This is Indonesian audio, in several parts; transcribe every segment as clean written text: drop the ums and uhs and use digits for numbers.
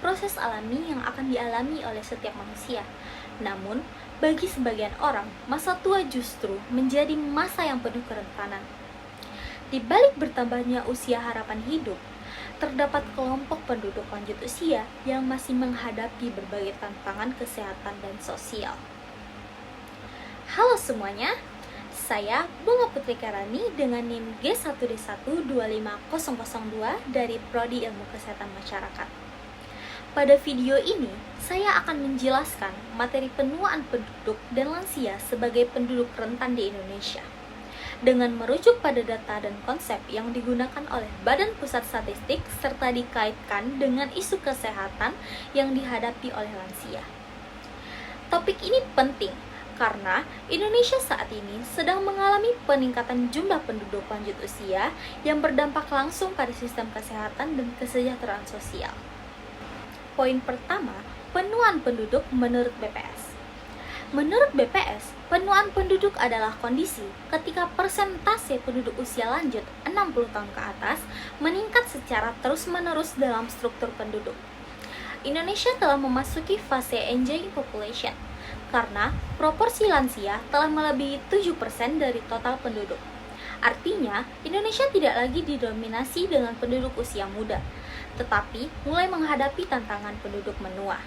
proses alami yang akan dialami oleh setiap manusia. Namun, bagi sebagian orang, masa tua justru menjadi masa yang penuh kerentanan. Di balik bertambahnya usia harapan hidup, terdapat kelompok penduduk lanjut usia yang masih menghadapi berbagai tantangan kesehatan dan sosial. Halo semuanya, saya Bunga Putri Karani dengan NIM G1D1 25002 dari Prodi Ilmu Kesehatan Masyarakat. Pada video ini, saya akan menjelaskan materi penuaan penduduk dan lansia sebagai penduduk rentan di Indonesia dengan merujuk pada data dan konsep yang digunakan oleh Badan Pusat Statistik serta dikaitkan dengan isu kesehatan yang dihadapi oleh lansia. Topik ini penting karena Indonesia saat ini sedang mengalami peningkatan jumlah penduduk lanjut usia yang berdampak langsung pada sistem kesehatan dan kesejahteraan sosial. Poin pertama, penuaan penduduk menurut BPS. Menurut BPS, penuaan penduduk adalah kondisi ketika persentase penduduk usia lanjut 60 tahun ke atas meningkat secara terus-menerus dalam struktur penduduk. Indonesia telah memasuki fase aging population karena proporsi lansia telah melebihi 7% dari total penduduk. Artinya, Indonesia tidak lagi didominasi dengan penduduk usia muda, tetapi mulai menghadapi tantangan penduduk menua.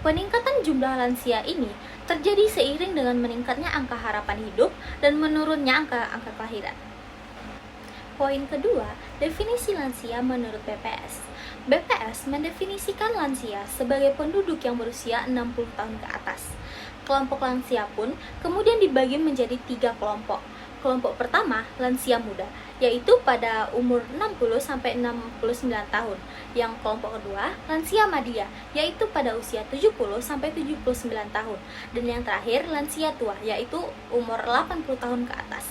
Peningkatan jumlah lansia ini terjadi seiring dengan meningkatnya angka harapan hidup dan menurunnya angka kelahiran. Poin kedua, definisi lansia menurut BPS. BPS mendefinisikan lansia sebagai penduduk yang berusia 60 tahun ke atas. Kelompok lansia pun kemudian dibagi menjadi 3 kelompok. Kelompok pertama, lansia muda, yaitu pada umur 60-69 tahun. Yang kelompok kedua, lansia madya, yaitu pada usia 70-79 tahun. Dan yang terakhir, lansia tua, yaitu umur 80 tahun ke atas.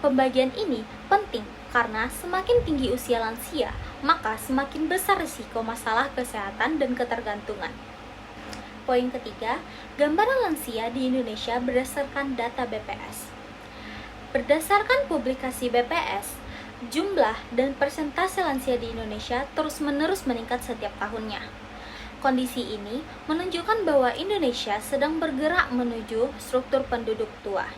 Pembagian ini penting karena semakin tinggi usia lansia, maka semakin besar risiko masalah kesehatan dan ketergantungan. Poin ketiga, gambaran lansia di Indonesia berdasarkan data BPS. Berdasarkan publikasi BPS, jumlah dan persentase lansia di Indonesia terus-menerus meningkat setiap tahunnya. Kondisi ini menunjukkan bahwa Indonesia sedang bergerak menuju struktur penduduk tua.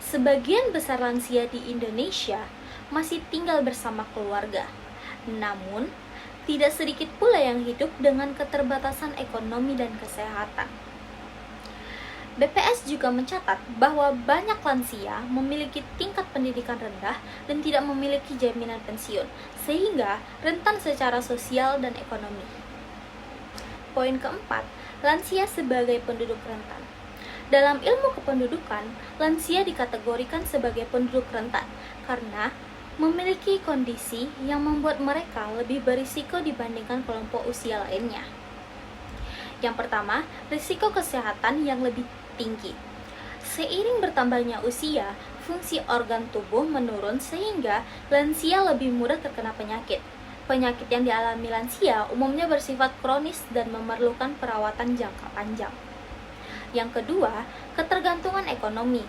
Sebagian besar lansia di Indonesia masih tinggal bersama keluarga. Namun, tidak sedikit pula yang hidup dengan keterbatasan ekonomi dan kesehatan. BPS juga mencatat bahwa banyak lansia memiliki tingkat pendidikan rendah dan tidak memiliki jaminan pensiun, sehingga rentan secara sosial dan ekonomi. Poin keempat, lansia sebagai penduduk rentan. Dalam ilmu kependudukan, lansia dikategorikan sebagai penduduk rentan karena memiliki kondisi yang membuat mereka lebih berisiko dibandingkan kelompok usia lainnya. Yang pertama, risiko kesehatan yang lebih tinggi. Seiring bertambahnya usia, fungsi organ tubuh menurun sehingga lansia lebih mudah terkena penyakit. Penyakit yang dialami lansia umumnya bersifat kronis dan memerlukan perawatan jangka panjang. Yang kedua, ketergantungan ekonomi.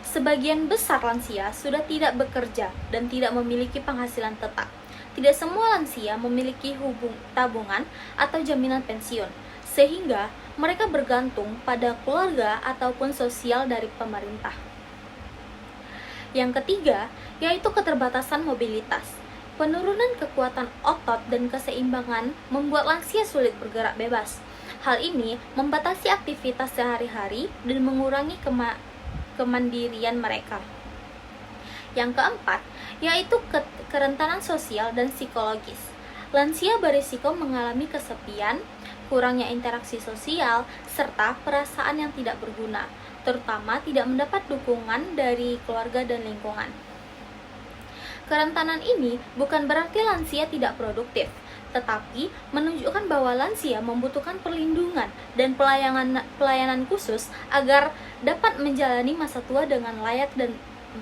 Sebagian besar lansia sudah tidak bekerja dan tidak memiliki penghasilan tetap. Tidak semua lansia memiliki tabungan atau jaminan pensiun, sehingga mereka bergantung pada keluarga ataupun sosial dari pemerintah. Yang ketiga, yaitu keterbatasan mobilitas. Penurunan kekuatan otot dan keseimbangan membuat lansia sulit bergerak bebas. Hal ini membatasi aktivitas sehari-hari dan mengurangi kemandirian mereka. Yang keempat, yaitu kerentanan sosial dan psikologis. Lansia berisiko mengalami kesepian, kurangnya interaksi sosial, serta perasaan yang tidak berguna, terutama tidak mendapat dukungan dari keluarga dan lingkungan. Kerentanan ini bukan berarti lansia tidak produktif, tetapi menunjukkan bahwa lansia membutuhkan perlindungan dan pelayanan khusus agar dapat menjalani masa tua dengan layak dan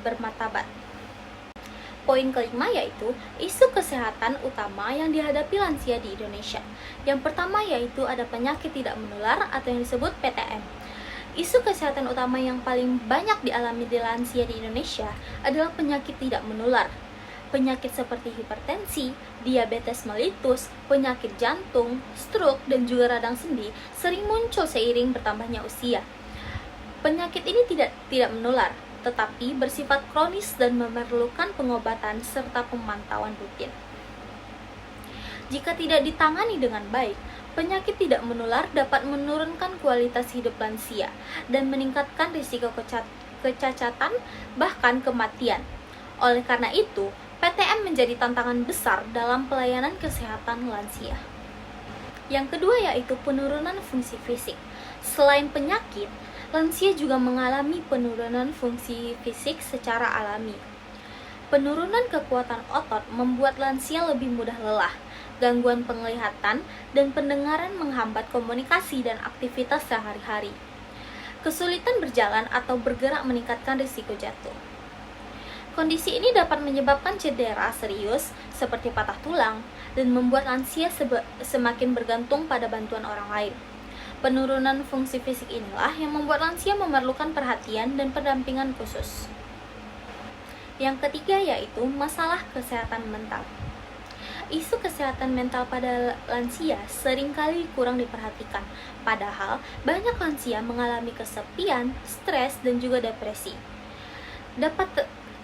bermartabat. Poin kelima yaitu isu kesehatan utama yang dihadapi lansia di Indonesia. Yang pertama yaitu ada penyakit tidak menular atau yang disebut PTM. Isu kesehatan utama yang paling banyak dialami di lansia di Indonesia adalah penyakit tidak menular. Penyakit seperti hipertensi, diabetes mellitus, penyakit jantung, stroke, dan juga radang sendi sering muncul seiring bertambahnya usia. Penyakit ini tidak menular, tetapi bersifat kronis dan memerlukan pengobatan serta pemantauan rutin. Jika tidak ditangani dengan baik, penyakit tidak menular dapat menurunkan kualitas hidup lansia dan meningkatkan risiko kecacatan bahkan kematian. Oleh karena itu, PTM menjadi tantangan besar dalam pelayanan kesehatan lansia. Yang kedua yaitu penurunan fungsi fisik. Selain penyakit, lansia juga mengalami penurunan fungsi fisik secara alami. Penurunan kekuatan otot membuat lansia lebih mudah lelah, gangguan penglihatan dan pendengaran menghambat komunikasi dan aktivitas sehari-hari. Kesulitan berjalan atau bergerak meningkatkan risiko jatuh. Kondisi ini dapat menyebabkan cedera serius seperti patah tulang dan membuat lansia semakin bergantung pada bantuan orang lain. Penurunan fungsi fisik inilah yang membuat lansia memerlukan perhatian dan pendampingan khusus. Yang ketiga yaitu masalah kesehatan mental. Isu kesehatan mental pada lansia seringkali kurang diperhatikan, padahal banyak lansia mengalami kesepian, stres, dan juga depresi.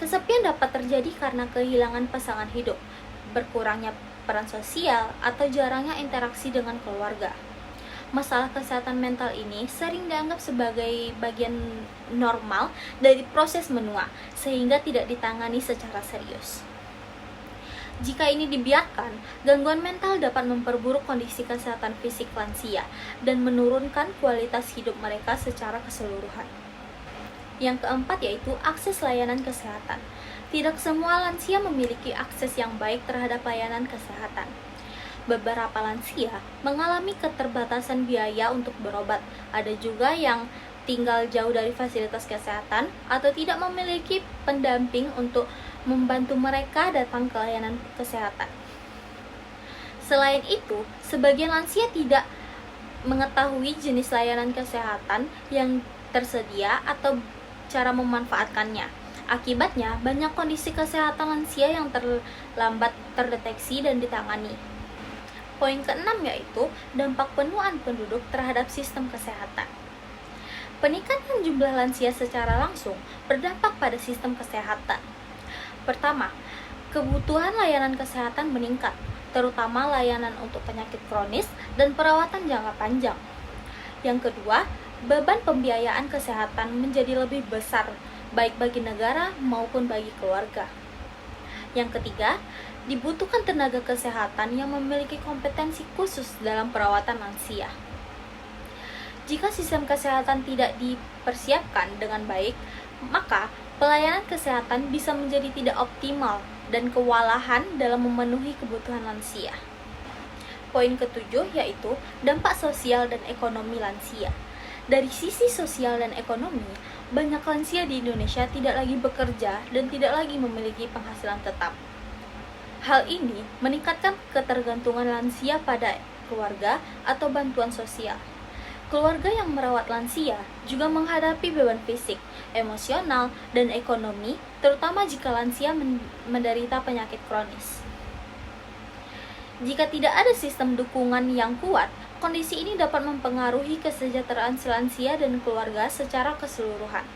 Kesepian dapat terjadi karena kehilangan pasangan hidup, berkurangnya peran sosial, atau jarangnya interaksi dengan keluarga. Masalah kesehatan mental ini sering dianggap sebagai bagian normal dari proses menua, sehingga tidak ditangani secara serius. Jika ini dibiarkan, gangguan mental dapat memperburuk kondisi kesehatan fisik lansia dan menurunkan kualitas hidup mereka secara keseluruhan. Yang keempat yaitu akses layanan kesehatan. Tidak semua lansia memiliki akses yang baik terhadap layanan kesehatan. Beberapa lansia mengalami keterbatasan biaya untuk berobat. Ada juga yang tinggal jauh dari fasilitas kesehatan atau tidak memiliki pendamping untuk membantu mereka datang ke layanan kesehatan. Selain itu, sebagian lansia tidak mengetahui jenis layanan kesehatan yang tersedia atau cara memanfaatkannya. Akibatnya, banyak kondisi kesehatan lansia yang terlambat terdeteksi dan ditangani. Poin keenam yaitu dampak penuaan penduduk terhadap sistem kesehatan. Peningkatan jumlah lansia secara langsung berdampak pada sistem kesehatan. Pertama, kebutuhan layanan kesehatan meningkat, terutama layanan untuk penyakit kronis dan perawatan jangka panjang. Yang kedua, beban pembiayaan kesehatan menjadi lebih besar, baik bagi negara maupun bagi keluarga. Yang ketiga, dibutuhkan tenaga kesehatan yang memiliki kompetensi khusus dalam perawatan lansia. Jika sistem kesehatan tidak dipersiapkan dengan baik, maka pelayanan kesehatan bisa menjadi tidak optimal dan kewalahan dalam memenuhi kebutuhan lansia. Poin ketujuh yaitu dampak sosial dan ekonomi lansia. Dari sisi sosial dan ekonomi, banyak lansia di Indonesia tidak lagi bekerja dan tidak lagi memiliki penghasilan tetap. Hal ini meningkatkan ketergantungan lansia pada keluarga atau bantuan sosial. Keluarga yang merawat lansia juga menghadapi beban fisik, emosional, dan ekonomi, terutama jika lansia menderita penyakit kronis. Jika tidak ada sistem dukungan yang kuat, kondisi ini dapat mempengaruhi kesejahteraan lansia dan keluarga secara keseluruhan.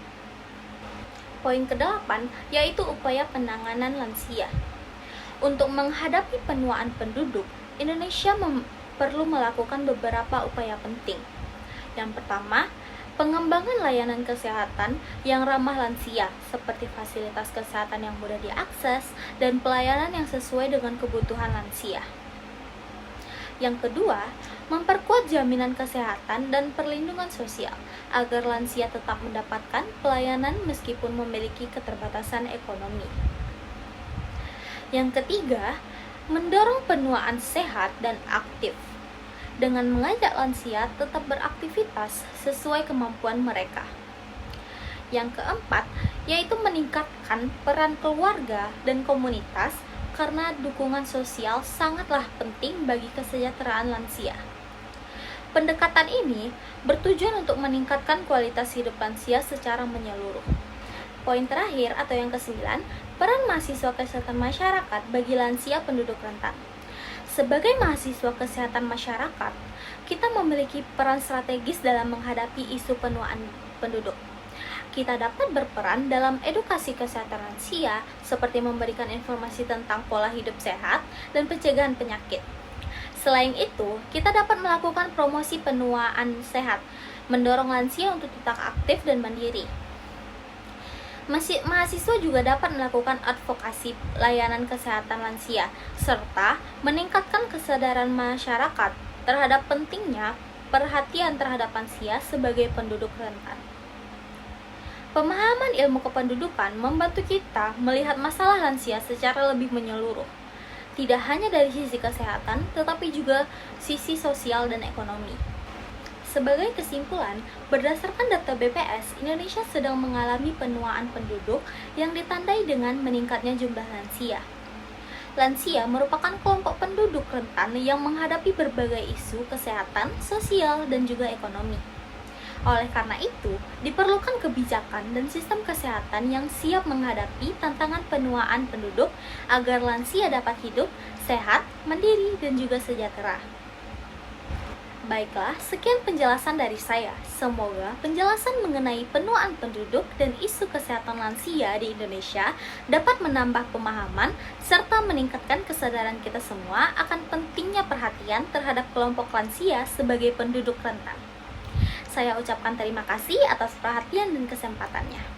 Poin ke-8 yaitu upaya penanganan lansia. Untuk menghadapi penuaan penduduk, Indonesia perlu melakukan beberapa upaya penting. Yang pertama, pengembangan layanan kesehatan yang ramah lansia, seperti fasilitas kesehatan yang mudah diakses dan pelayanan yang sesuai dengan kebutuhan lansia. Yang kedua, memperkuat jaminan kesehatan dan perlindungan sosial agar lansia tetap mendapatkan pelayanan meskipun memiliki keterbatasan ekonomi. Yang ketiga, mendorong penuaan sehat dan aktif dengan mengajak lansia tetap beraktivitas sesuai kemampuan mereka. Yang keempat, yaitu meningkatkan peran keluarga dan komunitas karena dukungan sosial sangatlah penting bagi kesejahteraan lansia. Pendekatan ini bertujuan untuk meningkatkan kualitas hidup lansia secara menyeluruh. Poin terakhir atau yang ke-9, peran mahasiswa kesehatan masyarakat bagi lansia penduduk rentan. Sebagai mahasiswa kesehatan masyarakat, kita memiliki peran strategis dalam menghadapi isu penuaan penduduk. Kita dapat berperan dalam edukasi kesehatan lansia, seperti memberikan informasi tentang pola hidup sehat dan pencegahan penyakit. Selain itu, kita dapat melakukan promosi penuaan sehat, mendorong lansia untuk tetap aktif dan mandiri. Mahasiswa juga dapat melakukan advokasi layanan kesehatan lansia, serta meningkatkan kesadaran masyarakat terhadap pentingnya perhatian terhadap lansia sebagai penduduk rentan. Pemahaman ilmu kependudukan membantu kita melihat masalah lansia secara lebih menyeluruh, tidak hanya dari sisi kesehatan, tetapi juga sisi sosial dan ekonomi. Sebagai kesimpulan, berdasarkan data BPS, Indonesia sedang mengalami penuaan penduduk yang ditandai dengan meningkatnya jumlah lansia. Lansia merupakan kelompok penduduk rentan yang menghadapi berbagai isu kesehatan, sosial, dan juga ekonomi. Oleh karena itu, diperlukan kebijakan dan sistem kesehatan yang siap menghadapi tantangan penuaan penduduk agar lansia dapat hidup sehat, mandiri, dan juga sejahtera. Baiklah, sekian penjelasan dari saya. Semoga penjelasan mengenai penuaan penduduk dan isu kesehatan lansia di Indonesia dapat menambah pemahaman serta meningkatkan kesadaran kita semua akan pentingnya perhatian terhadap kelompok lansia sebagai penduduk rentan. Saya ucapkan terima kasih atas perhatian dan kesempatannya.